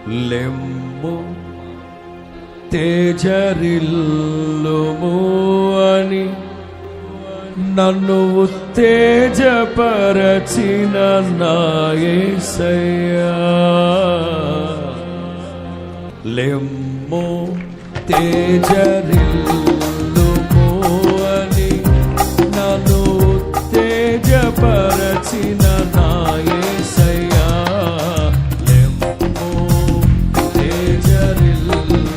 లెమ్ము తేజరిల్లుము అని నన్ను ఉత్తేజపరచిన నా యేసయ్యా. లెమ్ము తేజరిల్లుము అని నన్ను ఉత్తేజపరచిన నా యేసయ్యా. లెమ్ము తేజరిల్లుము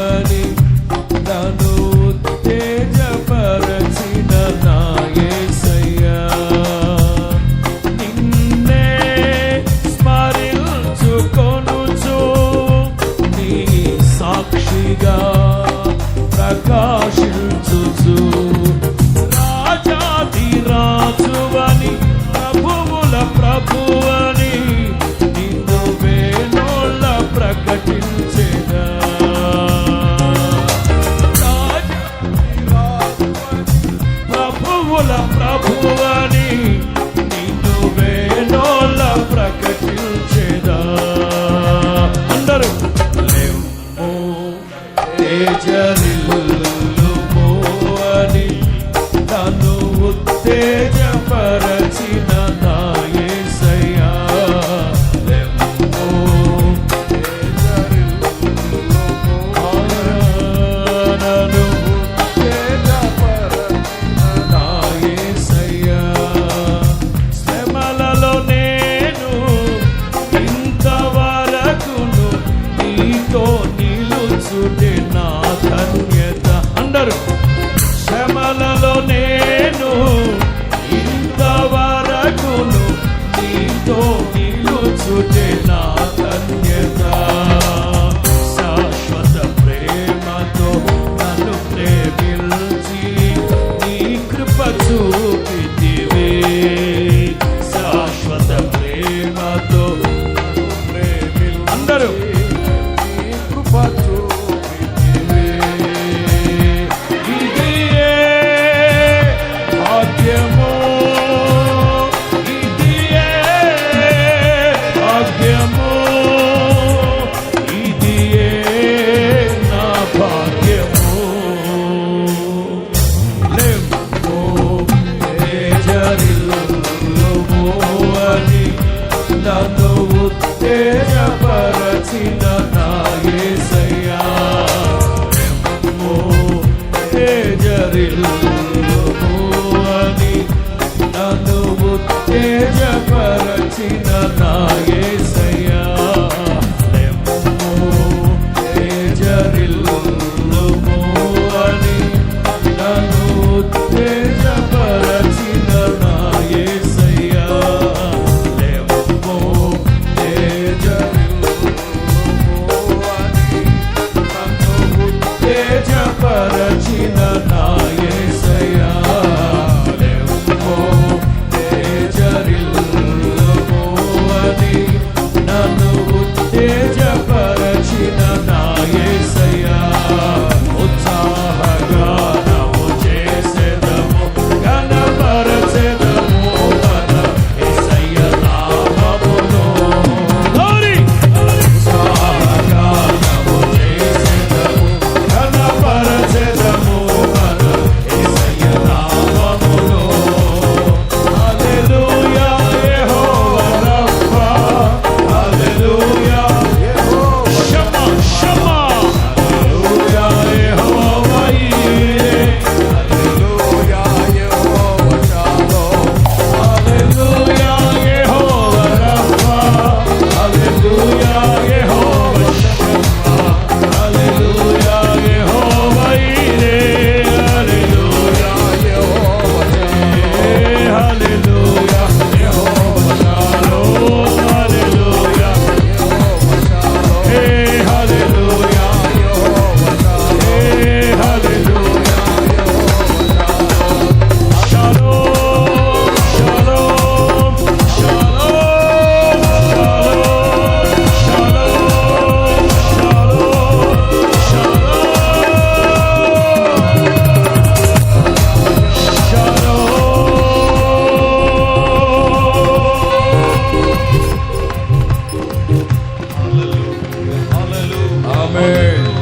అని నన్ను ఉత్తేజపరచిన నా యేసయ్యా. నిన్నే స్మరించుకొనుచు నీ సాక్షిగా ప్రకాశించుచు రాజువని ప్రభువుల ప్రభువని నిన్ను వేణోళ్ళ ప్రకటించెదా. ప్రభువుల ప్రభువని నిన్ను వేణోళ్ళ ప్రకటించెదా. అందరూ లెమ్ము తేజరిల్లుము అని నన్ను ఉత్తేజపరచిన నా యేసయ్యా. లెమ్ము తేజరిల్లుము నన్ను ఉత్తేజపరచిన నా యేసయ్యా. శ్రమలలో నేను ఇంతవరకును నీతో నిలుచుటే నా ధన్యత. అందరూ శ్రమలలో నేను ఇంతవరకును నీతో నిలుచుటే నా ధన్యత. శాశ్వత ప్రేమతో నన్ను ప్రేమించి నీ కృప చూపితివే. శాశ్వత ప్రేమతో అందరూ నీ కృప చూపితివే. ఇదియే భాగ్యము, ఇదియే భాగ్యము, ఇదియే నా భాగ్యము. లెమ్ము తేజరిల్లుము అని నన్ను ఉత్తేజపరచిన నా యేసయ్యా. లెమ్ము తేజరిల్లుము అని నన్ను ఉత్తేజపరచిన నా యేసయ్యా. లెమ్ము తేజరిల్లుము అని నన్ను ఉత్తేజపరచిన నా యేసయ్యా. లెమ్ము తేజరిల్లుము ఆమేన్.